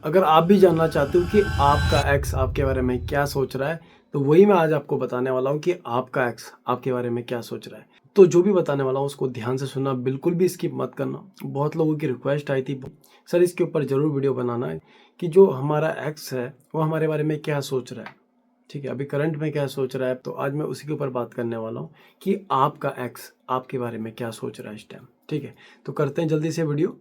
अगर आप भी जानना चाहते हो कि आपका एक्स आपके बारे में क्या सोच रहा है, तो वही मैं आज आपको बताने वाला हूँ कि आपका एक्स आपके बारे में क्या सोच रहा है। तो जो भी बताने वाला हूँ उसको ध्यान से सुनना, बिल्कुल भी स्किप मत करना। बहुत लोगों की रिक्वेस्ट आई थी, सर इसके ऊपर ज़रूर वीडियो बनाना है कि जो हमारा एक्स है वो हमारे बारे में क्या सोच रहा है। ठीक है, अभी करंट में क्या सोच रहा है, तो आज मैं उसी के ऊपर बात करने वाला हूँ कि आपका एक्स आपके बारे में क्या सोच रहा है इस टाइम। ठीक है, तो करते हैं जल्दी से वीडियो।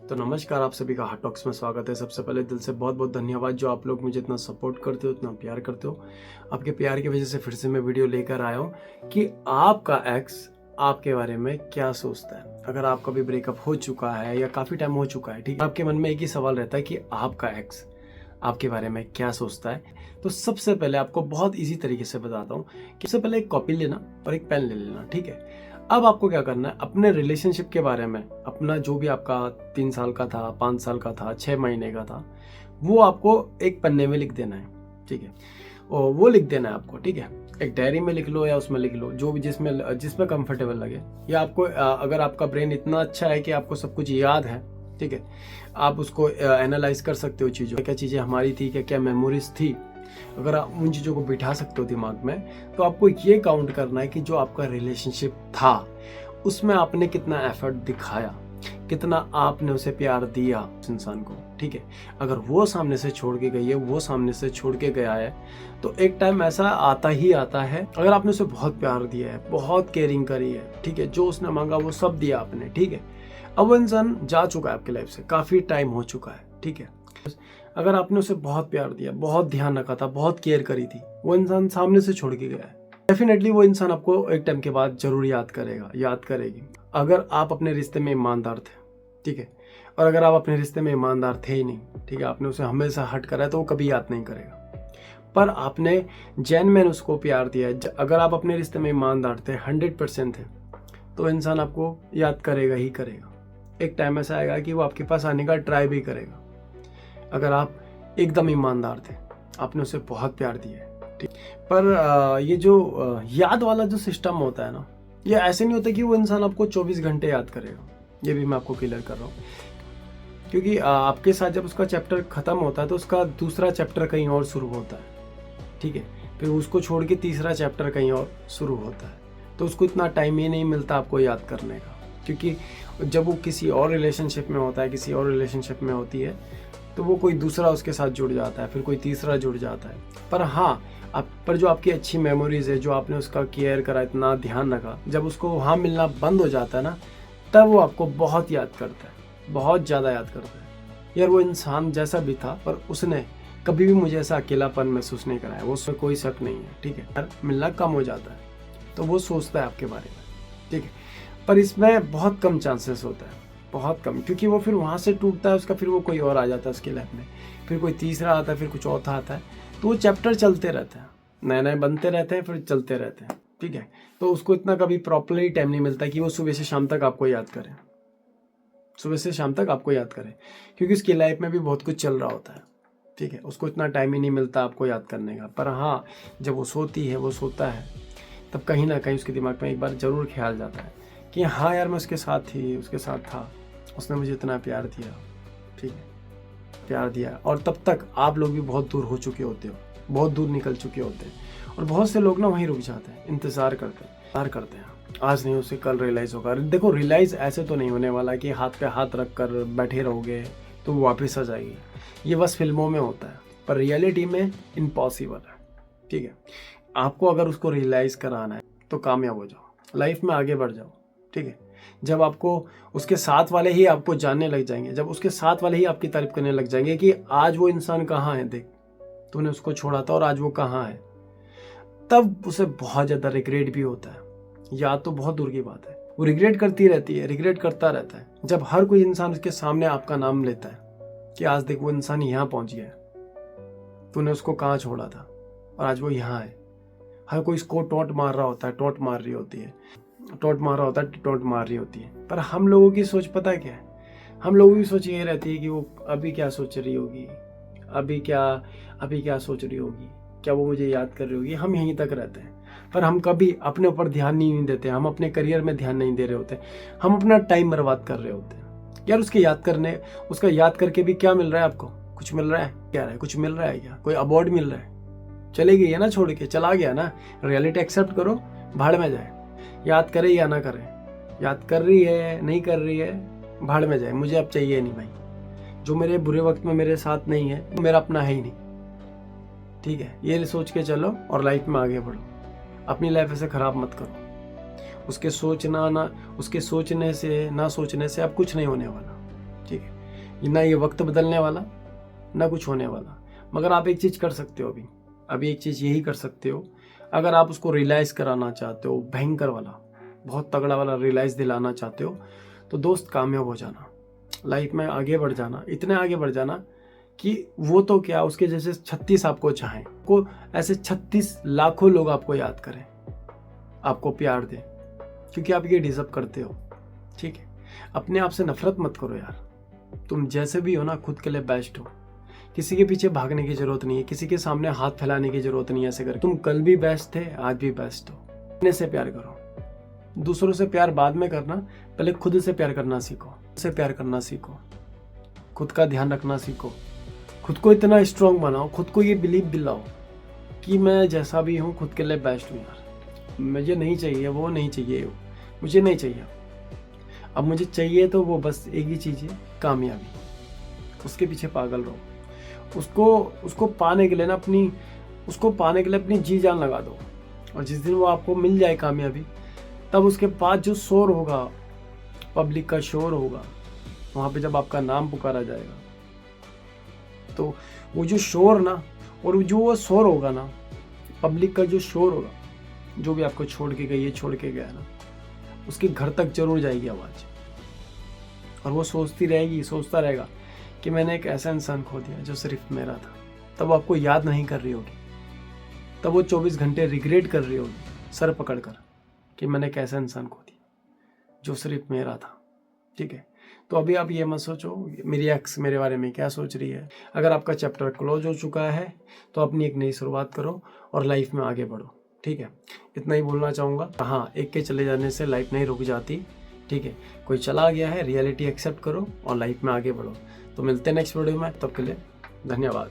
तो नमस्कार, आप सभी का हार्ट टॉक्स में स्वागत है। सबसे पहले दिल से बहुत बहुत धन्यवाद जो आप लोग मुझे इतना सपोर्ट करते हो, इतना प्यार करते हो। आपके प्यार की वजह से फिर से मैं वीडियो लेकर आया हूँ कि आपका एक्स आपके बारे में क्या सोचता है। अगर आपका भी ब्रेकअप हो चुका है या काफ़ी टाइम हो चुका है, ठीक है, आपके मन में एक ही सवाल रहता है कि आपका एक्स आपके बारे में क्या सोचता है। तो सबसे पहले आपको बहुत इजी तरीके से बताता हूँ कि सबसे पहले एक कॉपी लेना और एक पेन ले लेना। ठीक है, अब आपको क्या करना है, अपने रिलेशनशिप के बारे में, अपना जो भी आपका 3 साल का था, 5 साल का था, 6 महीने का था, वो आपको एक पन्ने में लिख देना है। ठीक है, और वो लिख देना है आपको। ठीक है, एक डायरी में लिख लो या उसमें लिख लो, जो भी जिसमें जिसमें कंफर्टेबल लगे। या आपको अगर आपका ब्रेन इतना अच्छा है कि आपको सब कुछ याद है, ठीक है, आप उसको एनालाइज कर सकते हो चीज़ों, क्या चीज़ें हमारी थी, क्या क्या मेमोरीज थी। अगर आप उन चीज़ों को बिठा सकते हो दिमाग में, तो आपको ये काउंट करना है कि जो आपका रिलेशनशिप था उसमें आपने कितना एफर्ट दिखाया, कितना आपने उसे प्यार दिया उस इंसान को। ठीक है, अगर वो सामने से छोड़ के गई है, वो सामने से छोड़ के गया है, तो एक टाइम ऐसा आता ही आता है, अगर आपने उसे बहुत प्यार दिया है, बहुत केयरिंग करी है, ठीक है, जो उसने मांगा वो सब दिया आपने, ठीक है, अब वो इंसान जा चुका है आपकी लाइफ से, काफ़ी टाइम हो चुका है। ठीक है, अगर आपने उसे बहुत प्यार दिया, बहुत ध्यान रखा था, बहुत केयर करी थी, वो इंसान सामने से छोड़ के गया है, डेफिनेटली वो इंसान आपको एक टाइम के बाद जरूर याद करेगा, याद करेगी। अगर आप अपने रिश्ते में ईमानदार थे, ठीक है, और अगर आप अपने रिश्ते में ईमानदार थे ही नहीं, ठीक है, आपने उसे हमेशा हट करा है, तो वो कभी याद नहीं करेगा। पर आपने जेन्युइन उसको प्यार दिया है, अगर आप अपने रिश्ते में ईमानदार थे, 100% थे, तो इंसान आपको याद करेगा ही करेगा। एक टाइम ऐसा आएगा कि वो आपके पास आने का ट्राई भी करेगा। अगर आप एकदम ईमानदार थे, आपने उसे बहुत प्यार दिया है, ठीक। पर ये जो याद वाला जो सिस्टम होता है ना, ये ऐसे नहीं होता कि वो इंसान आपको 24 घंटे याद करेगा। ये भी मैं आपको क्लियर कर रहा हूँ, क्योंकि आपके साथ जब उसका चैप्टर खत्म होता है तो उसका दूसरा चैप्टर कहीं और शुरू होता है। ठीक है, फिर उसको छोड़ के तीसरा चैप्टर कहीं और शुरू होता है, तो उसको इतना टाइम ही नहीं मिलता आपको याद करने का, क्योंकि जब वो किसी और रिलेशनशिप में होता है, किसी और रिलेशनशिप में होती है, तो वो कोई दूसरा उसके साथ जुड़ जाता है, फिर कोई तीसरा जुड़ जाता है। पर हाँ, आप पर जो आपकी अच्छी मेमोरीज है, जो आपने उसका केयर करा, इतना ध्यान रखा, जब उसको वहाँ मिलना बंद हो जाता है ना, तब वो आपको बहुत याद करता है, बहुत ज़्यादा याद करता है। यार वो इंसान जैसा भी था, पर उसने कभी भी मुझे ऐसा अकेलापन महसूस नहीं कराया, वो उसमें कोई शक नहीं है। ठीक है, यार मिलना कम हो जाता है तो वो सोचता है आपके बारे में, ठीक है, पर इसमें बहुत कम चांसेस होता है, बहुत कम, क्योंकि वो फिर वहाँ से टूटता है उसका, फिर वो कोई और आ जाता है उसकी लाइफ में, फिर कोई तीसरा आता है, फिर कुछ चौथा आता है, तो वो चैप्टर चलते रहते हैं, नए नए बनते रहते हैं, फिर चलते रहते हैं। ठीक है, तो उसको इतना कभी प्रॉपरली टाइम नहीं मिलता कि वो सुबह से शाम तक आपको याद करे, सुबह से शाम तक आपको याद करे, क्योंकि उसकी लाइफ में भी बहुत कुछ चल रहा होता है। ठीक है, उसको इतना टाइम ही नहीं मिलता आपको याद करने का। पर हाँ, जब वो सोती है, वो सोता है, तब कहीं ना कहीं उसके दिमाग में एक बार ज़रूर ख्याल जाता है कि हाँ यार मैं उसके साथ थी, उसके साथ था, उसने मुझे इतना प्यार दिया। ठीक है, प्यार दिया, और तब तक आप लोग भी बहुत दूर हो चुके होते हो, बहुत दूर निकल चुके होते हैं, और बहुत से लोग ना वहीं रुक जाते हैं, इंतज़ार करते हैं। आज नहीं उसे कल रियलाइज़ होगा। देखो, रियलाइज़ ऐसे तो नहीं होने वाला कि हाथ पे हाथ रख कर बैठे रहोगे तो वो वापस आ जाएगी, ये बस फिल्मों में होता है, पर रियलिटी में इम्पॉसिबल है। ठीक है, आपको अगर उसको रियलाइज़ कराना है तो कामयाब हो जाओ, लाइफ में आगे बढ़ जाओ। ठीक है, जब आपको उसके साथ वाले ही आपको जानने लग जाएंगे, जब उसके साथ वाले ही आपकी तारीफ करने लग जाएंगे कि आज वो इंसान कहाँ है, देख तूने उसको छोड़ा था और आज वो कहाँ है, तब उसे बहुत ज़्यादा रिग्रेट भी होता है। याद तो बहुत दूर की बात है, वो रिग्रेट करती रहती है, रिग्रेट करता रहता है, जब हर कोई इंसान उसके सामने आपका नाम लेता है कि आज देख वो इंसान यहाँ पहुँच गया है, तूने उसको कहाँ छोड़ा था और आज वो यहाँ है। हर कोई इसको टोंट मार रहा होता है, टोंट मार रही होती है, टोंट मार रहा होता है, टोंट मार रही होती है। पर हम लोगों की सोच पता है क्या है, हम लोगों की सोच ये रहती है कि वो अभी क्या सोच रही होगी, अभी क्या सोच रही होगी, क्या वो मुझे याद कर रही होगी, हम यहीं तक रहते हैं। पर हम कभी अपने ऊपर ध्यान नहीं देते, हम अपने करियर में ध्यान नहीं दे रहे होते, हम अपना टाइम बर्बाद कर रहे होते हैं। यार उसका याद करके भी क्या मिल रहा है आपको? कुछ मिल रहा है क्या? कुछ मिल रहा है क्या? कोई अवार्ड मिल रहा है? चले गई है ना, छोड़ के चला गया ना। रियलिटी एक्सेप्ट करो, भाड़ में जाए। याद करे या ना करे, याद कर रही है नहीं कर रही है, भाड़ में जाए। मुझे अब चाहिए नहीं भाई। जो मेरे बुरे वक्त में मेरे साथ नहीं है वो मेरा अपना है ही नहीं। ठीक है, ये सोच के चलो और लाइफ में आगे बढ़ो। अपनी लाइफ ऐसे खराब मत करो। उसके सोचने से ना सोचने से अब कुछ नहीं होने वाला। ठीक है, ना ये वक्त बदलने वाला, ना कुछ होने वाला। मगर आप एक चीज कर सकते हो, अभी एक चीज यही कर सकते हो। अगर आप उसको रियलाइज कराना चाहते हो, भयंकर वाला, बहुत तगड़ा वाला रियलाइज दिलाना चाहते हो, तो दोस्त कामयाब हो जाना, लाइफ में आगे बढ़ जाना, इतने आगे बढ़ जाना कि वो तो क्या, उसके जैसे 36 आपको चाहें, को ऐसे 36 लाखों लोग आपको याद करें, आपको प्यार दें, क्योंकि आप ये डिजर्व करते हो। ठीक है, अपने आप से नफरत मत करो यार। तुम जैसे भी हो ना, खुद के लिए बेस्ट हो। किसी के पीछे भागने की जरूरत नहीं है, किसी के सामने हाथ फैलाने की जरूरत नहीं है। ऐसे कर तुम कल भी बेस्ट थे, आज भी बेस्ट हो। अपने से प्यार करो, दूसरों से प्यार बाद में करना, पहले खुद से प्यार करना सीखो। खुद का ध्यान रखना सीखो। खुद को इतना स्ट्रांग बनाओ, खुद को ये बिलीव दिलाओ कि मैं जैसा भी हूँ खुद के लिए बेस्ट हूँ यार। मुझे नहीं चाहिए वो, नहीं चाहिए मुझे नहीं चाहिए। अब मुझे चाहिए तो वो बस एक ही चीज़ है, कामयाबी। उसके पीछे पागल रहो। उसको पाने के लिए अपनी जी जान लगा दो। और जिस दिन वो आपको मिल जाए कामयाबी, तब उसके बाद जो शोर होगा, पब्लिक का शोर होगा, वहाँ पे जब आपका नाम पुकारा जाएगा, तो वो जो शोर ना, और जो वो शोर होगा ना, पब्लिक का जो शोर होगा, जो भी आपको छोड़ के गई है, छोड़ के गया ना, उसके घर तक जरूर जाएगी आवाज़। और वो सोचता रहेगा कि मैंने एक ऐसा इंसान खो दिया जो सिर्फ मेरा था। तब आपको याद नहीं कर रही होगी, तब वो 24 घंटे रिग्रेट कर रही होगी सर पकड़कर कि मैंने एक ऐसा इंसान खो दिया जो सिर्फ मेरा था। ठीक है, तो अभी आप ये मत सोचो मेरी एक्स मेरे बारे में क्या सोच रही है। अगर आपका चैप्टर क्लोज हो चुका है तो अपनी एक नई शुरुआत करो और लाइफ में आगे बढ़ो। ठीक है, इतना ही बोलना चाहूँगा। हाँ, एक के चले जाने से लाइफ नहीं रुक जाती। ठीक है, कोई चला गया है, रियलिटी एक्सेप्ट करो और लाइफ में आगे बढ़ो। तो मिलते हैं नेक्स्ट वीडियो में, तब के लिए धन्यवाद।